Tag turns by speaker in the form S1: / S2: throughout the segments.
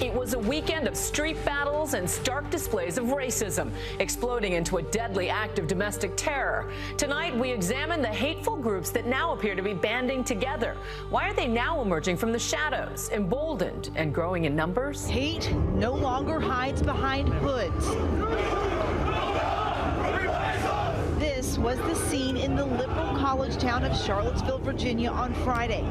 S1: It was a weekend of street battles and stark displays of racism, exploding into a deadly act of domestic terror. Tonight, we examine the hateful groups that now appear to be banding together. Why are they now emerging from the shadows, emboldened and growing in numbers?
S2: Hate no longer hides behind hoods. This was the scene in the liberal college town of Charlottesville, Virginia on Friday.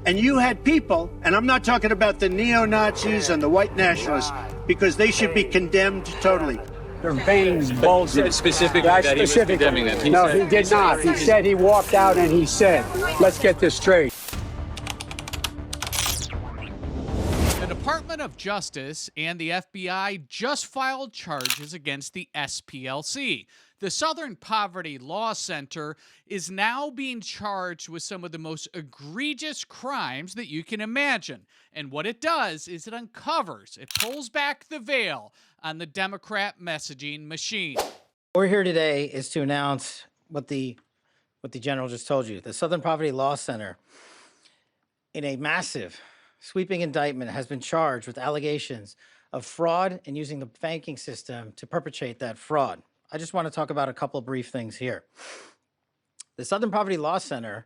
S3: And you had people, and I'm not talking about the neo-Nazis and the white nationalists, because they should be condemned totally.
S4: Their veins bullshit.
S5: Specifically that he was condemning them.
S4: He did not. He said he walked out and he said, let's get this straight.
S6: The Department of Justice and the FBI just filed charges against the SPLC. The Southern Poverty Law Center is now being charged with some of the most egregious crimes that you can imagine. And what it does is it uncovers, it pulls back the veil on the Democrat messaging machine.
S7: What we're here today is to announce what the general just told you. The Southern Poverty Law Center, in a massive, sweeping indictment, has been charged with allegations of fraud and using the banking system to perpetrate that fraud. I just want to talk about a couple of brief things here. The Southern Poverty Law Center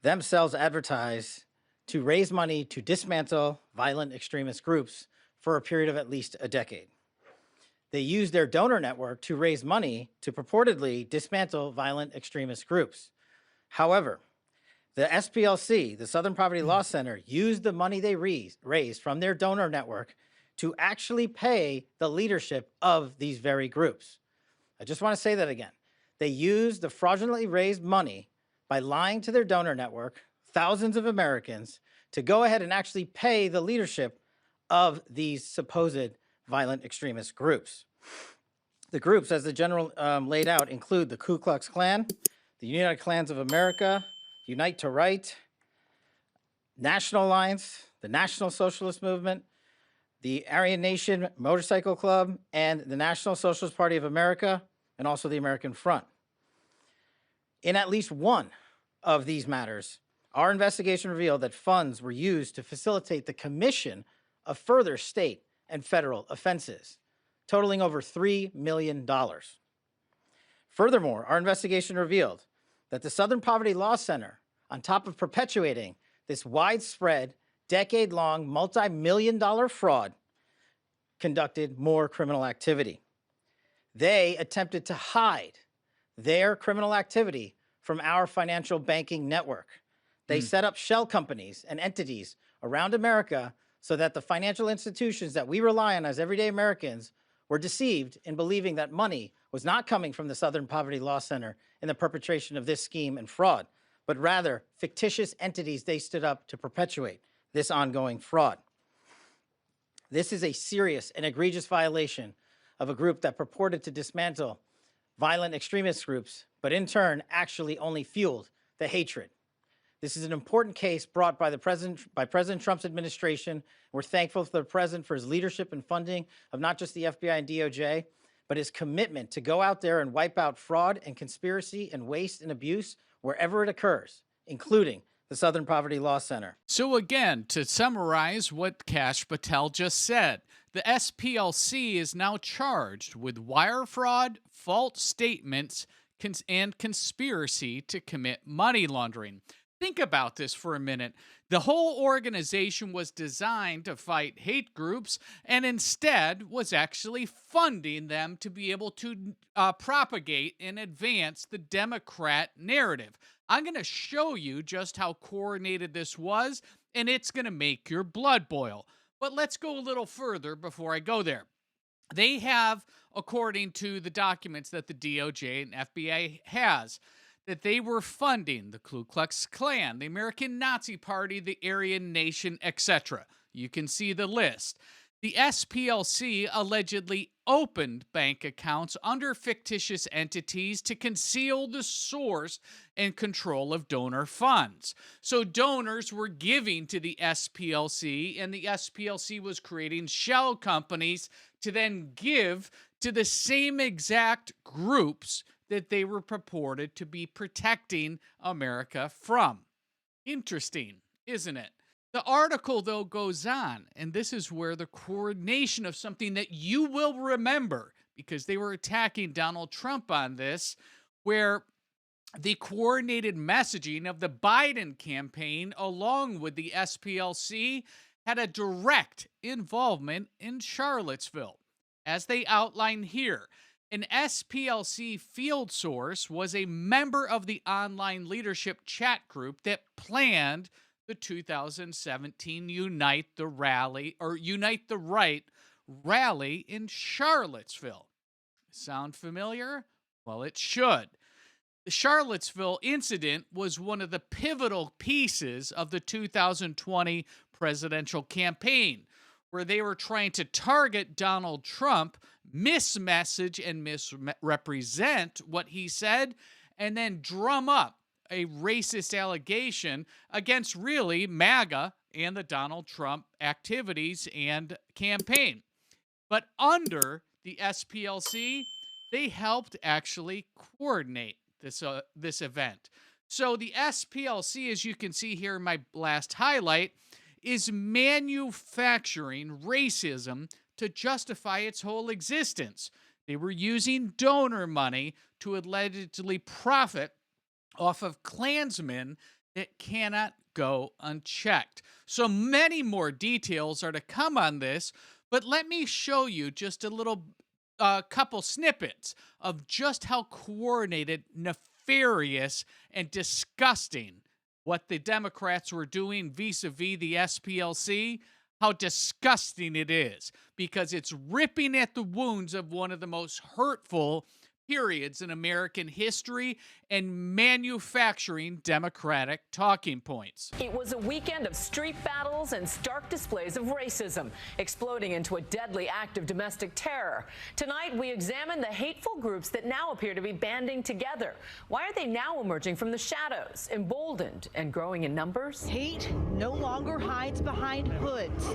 S7: themselves advertise to raise money to dismantle violent extremist groups for a period of at least a decade. They use their donor network to raise money to purportedly dismantle violent extremist groups. However, the SPLC, the Southern Poverty Law Center, used the money they raised from their donor network to actually pay the leadership of these very groups. I just want to say that again. They used the fraudulently raised money by lying to their donor network, thousands of Americans, to go ahead and actually pay the leadership of these supposed violent extremist groups. The groups, as the general laid out, include the Ku Klux Klan, the United Klans of America, Unite to Right, National Alliance, the National Socialist Movement, the Aryan Nation Motorcycle Club, and the National Socialist Party of America, and also the American Front. In at least one of these matters, our investigation revealed that funds were used to facilitate the commission of further state and federal offenses, totaling over $3 million. Furthermore, our investigation revealed that the Southern Poverty Law Center, on top of perpetuating this widespread, decade-long, multi-million-dollar fraud, conducted more criminal activity. They attempted to hide their criminal activity from our financial banking network. They set up shell companies and entities around America so that the financial institutions that we rely on as everyday Americans were deceived in believing that money was not coming from the Southern Poverty Law Center in the perpetration of this scheme and fraud, but rather fictitious entities they stood up to perpetuate this ongoing fraud. This is a serious and egregious violation of a group that purported to dismantle violent extremist groups, but in turn actually only fueled the hatred. This is an important case brought by President Trump's administration. We're thankful to the president for his leadership and funding of not just the FBI and DOJ, but his commitment to go out there and wipe out fraud and conspiracy and waste and abuse wherever it occurs, including the Southern Poverty Law Center.
S6: So again, to summarize what Kash Patel just said, the SPLC is now charged with wire fraud, false statements, and conspiracy to commit money laundering. Think about this for a minute. The whole organization was designed to fight hate groups and instead was actually funding them to be able to propagate and advance the Democrat narrative. I'm going to show you just how coordinated this was, and it's going to make your blood boil. But let's go a little further before I go there. They have, according to the documents that the DOJ and FBI has, that they were funding the Ku Klux Klan, the American Nazi Party, the Aryan Nation, etc. You can see the list. The SPLC allegedly opened bank accounts under fictitious entities to conceal the source and control of donor funds. So donors were giving to the SPLC, and the SPLC was creating shell companies to then give to the same exact groups that they were purported to be protecting America from. Interesting, isn't it? The article, though, goes on, and this is where the coordination of something that you will remember, because they were attacking Donald Trump on this, where the coordinated messaging of the Biden campaign along with the SPLC had a direct involvement in Charlottesville. As they outline here, an SPLC field source was a member of the online leadership chat group that planned the 2017 Unite the Right rally in Charlottesville. Sound familiar? Well, it should. The Charlottesville incident was one of the pivotal pieces of the 2020 presidential campaign, where they were trying to target Donald Trump, mismessage and misrepresent what he said, and then drum up a racist allegation against really MAGA and the Donald Trump activities and campaign. But under the SPLC, they helped actually coordinate this event. So the SPLC, as you can see here in my last highlight, is manufacturing racism to justify its whole existence. They were using donor money to allegedly profit off of Klansmen that cannot go unchecked. So many more details are to come on this, but let me show you just a little couple snippets of just how coordinated, nefarious, and disgusting what the Democrats were doing vis-a-vis the SPLC, how disgusting it is, because it's ripping at the wounds of one of the most hurtful periods in American history and manufacturing Democratic talking points.
S1: It was a weekend of street battles and stark displays of racism, exploding into a deadly act of domestic terror. Tonight, we examine the hateful groups that now appear to be banding together. Why are they now emerging from the shadows, emboldened and growing in numbers?
S2: Hate no longer hides behind hoods.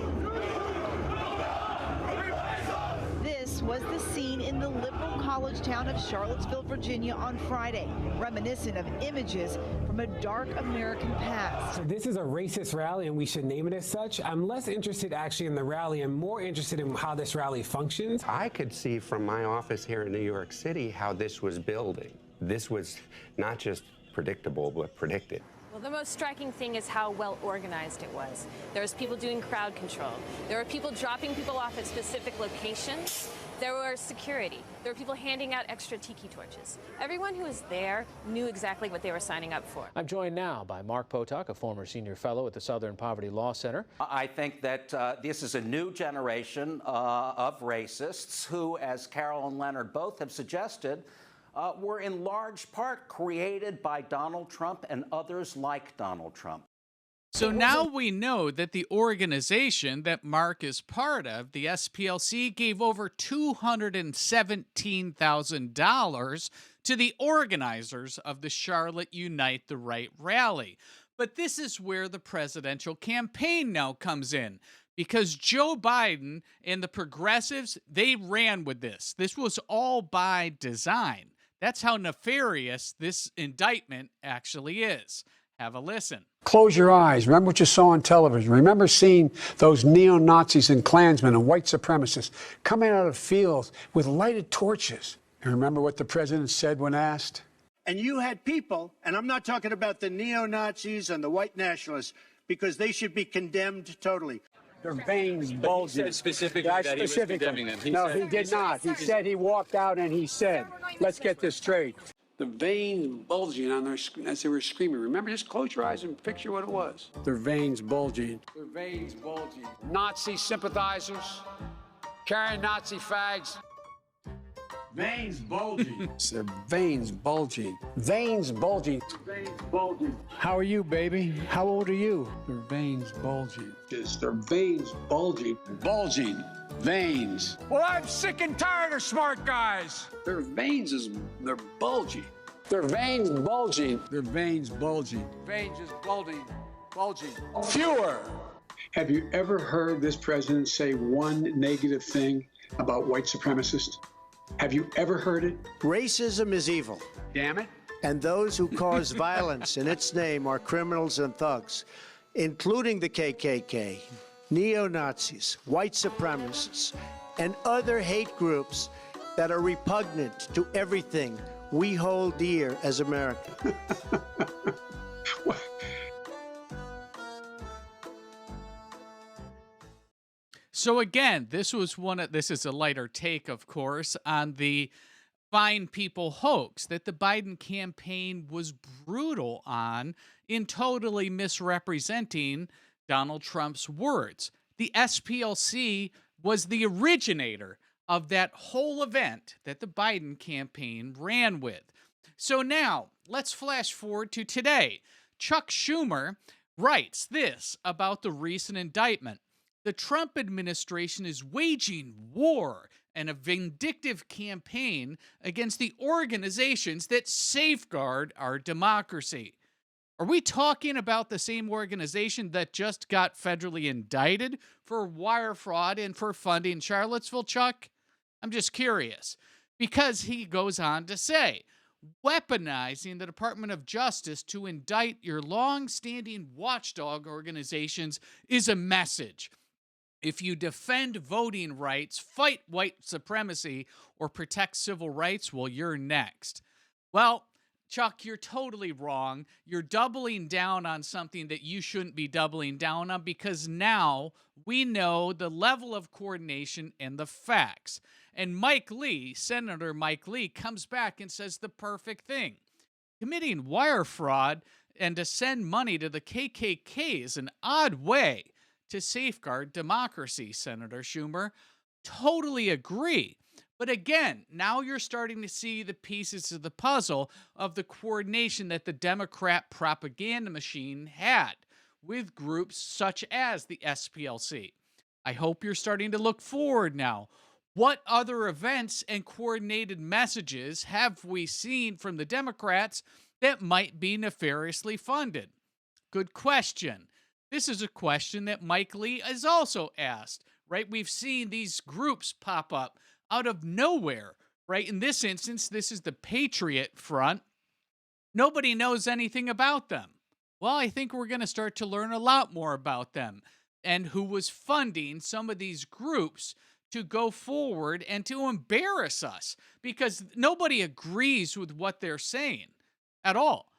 S2: This was the scene in the liberal college town of Charlottesville, Virginia on Friday, reminiscent of images from a dark American past.
S8: So this is a racist rally and we should name it as such. I'm less interested actually in the rally and more interested in how this rally functions.
S9: I could see from my office here in New York City how this was building. This was not just predictable, but predicted.
S10: Well, the most striking thing is how well organized it was. There was people doing crowd control. There were people dropping people off at specific locations. There was security. There were people handing out extra tiki torches. Everyone who was there knew exactly what they were signing up for.
S11: I'm joined now by Mark Potok, a former senior fellow at the Southern Poverty Law Center.
S12: I think that this is a new generation of racists who, as Carol and Leonard both have suggested, were in large part created by Donald Trump and others like Donald Trump.
S6: So now we know that the organization that Mark is part of, the SPLC, gave over $217,000 to the organizers of the Charlotte Unite the Right rally. But this is where the presidential campaign now comes in, because Joe Biden and the progressives, they ran with this. This was all by design. That's how nefarious this indictment actually is. Have a listen.
S4: Close your eyes. Remember what you saw on television. Remember seeing those neo-Nazis and Klansmen and white supremacists coming out of fields with lighted torches. And remember what the president said when asked?
S3: And you had people, and I'm not talking about the neo-Nazis and the white nationalists, because they should be condemned totally.
S4: Their veins bulging.
S5: He said specifically that he was condemning them.
S4: No, he did not. He said he walked out and he said, let's get this straight. The veins bulging on their, as they were screaming. Remember, just close your eyes and picture what it was. Their veins bulging. Their veins bulging. Nazi sympathizers carrying Nazi fags. Veins bulging. Their veins bulging. Veins bulging. Veins bulging. How are you, baby? How old are you? Their veins bulging. Their veins bulging. Bulging. Veins. Well, I'm sick and tired of smart guys. Their veins they're bulging. Their veins bulging. Their veins bulging. Veins is bulging. Bulging. Fewer. Have you ever heard this president say one negative thing about white supremacists? Have you ever heard it?
S3: Racism is evil.
S4: Damn it.
S3: And those who cause violence in its name are criminals and thugs. including the KKK, neo-Nazis, white supremacists, and other hate groups that are repugnant to everything we hold dear as America.
S6: So again, this is a lighter take, of course, on the Fine People hoax that the Biden campaign was brutal on in totally misrepresenting Donald Trump's words. The SPLC was the originator of that whole event that the Biden campaign ran with. So now, let's flash forward to today. Chuck Schumer writes this about the recent indictment. The Trump administration is waging war and a vindictive campaign against the organizations that safeguard our democracy. Are we talking about the same organization that just got federally indicted for wire fraud and for funding Charlottesville, Chuck? I'm just curious. Because he goes on to say, weaponizing the Department of Justice to indict your long-standing watchdog organizations is a message. If you defend voting rights, fight white supremacy, or protect civil rights, well, you're next. Well, Chuck, you're totally wrong. You're doubling down on something that you shouldn't be doubling down on, because now we know the level of coordination and the facts. And Mike Lee, Senator Mike Lee, comes back and says the perfect thing. Committing wire fraud and to send money to the KKK is an odd way to safeguard democracy, Senator Schumer. Totally agree. But again, now you're starting to see the pieces of the puzzle of the coordination that the Democrat propaganda machine had with groups such as the SPLC. I hope you're starting to look forward now. What other events and coordinated messages have we seen from the Democrats that might be nefariously funded? Good question. This is a question that Mike Lee has also asked, right? We've seen these groups pop up out of nowhere, right? In this instance, this is the Patriot Front. Nobody knows anything about them. Well, I think we're going to start to learn a lot more about them and who was funding some of these groups to go forward and to embarrass us, because nobody agrees with what they're saying at all.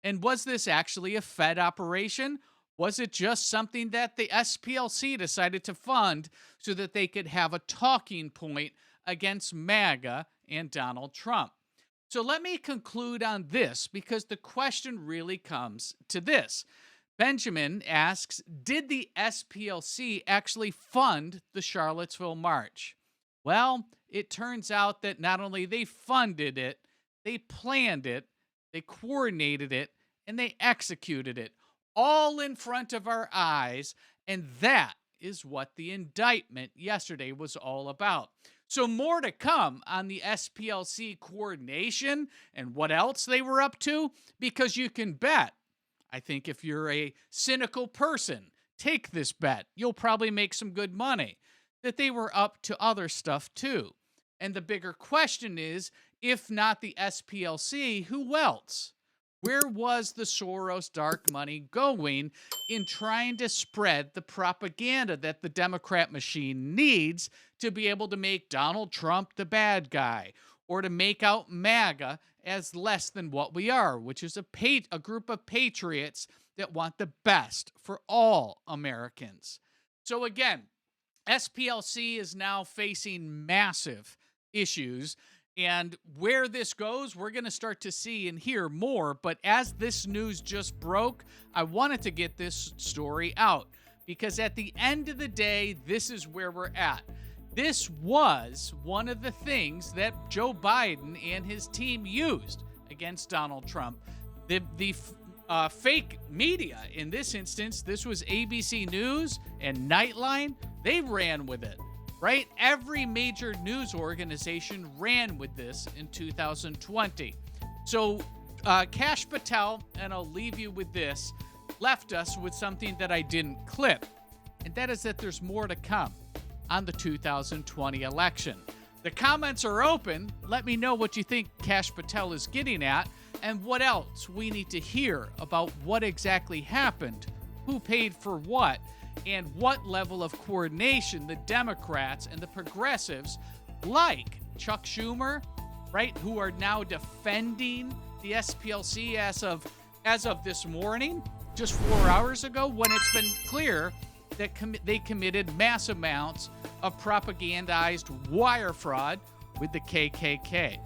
S6: And was this actually a Fed operation? Was it just something that the SPLC decided to fund so that they could have a talking point against MAGA and Donald Trump? So let me conclude on this, because the question really comes to this. Benjamin asks, did the SPLC actually fund the Charlottesville March? Well, it turns out that not only they funded it, they planned it, they coordinated it, and they executed it, all in front of our eyes, and that is what the indictment yesterday was all about. So more to come on the SPLC coordination and what else they were up to, because you can bet, I think if you're a cynical person, take this bet. You'll probably make some good money, that they were up to other stuff too. And the bigger question is, if not the SPLC, who else? Where was the Soros dark money going in trying to spread the propaganda that the Democrat machine needs to be able to make Donald Trump the bad guy, or to make out MAGA as less than what we are, which is a group of patriots that want the best for all Americans? So again, SPLC is now facing massive issues. And where this goes, we're going to start to see and hear more. But as this news just broke, I wanted to get this story out, because at the end of the day, this is where we're at. This was one of the things that Joe Biden and his team used against Donald Trump. The fake media, in this instance, this was ABC News and Nightline, they ran with it. Right? Every major news organization ran with this in 2020. So Kash Patel, and I'll leave you with this, left us with something that I didn't clip, and that is that there's more to come on the 2020 election. The comments are open. Let me know what you think Kash Patel is getting at, and what else we need to hear about what exactly happened who paid for what, and what level of coordination the Democrats and the progressives, like Chuck Schumer, right, who are now defending the SPLC as of this morning, just 4 hours ago, when it's been clear that they committed mass amounts of propagandized wire fraud with the KKK.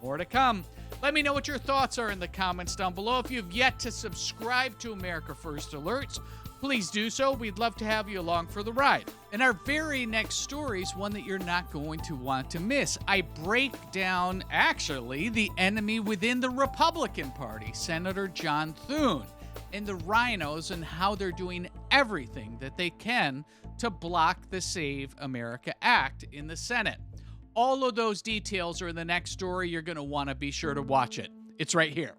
S6: More to come. Let me know what your thoughts are in the comments down below. If you've yet to subscribe to America First Alerts, please do so. We'd love to have you along for the ride. And our very next story is one that you're not going to want to miss. I break down, actually, the enemy within the Republican Party, Senator John Thune, and the rhinos, and how they're doing everything that they can to block the Save America Act in the Senate. All of those details are in the next story. You're going to want to be sure to watch it. It's right here.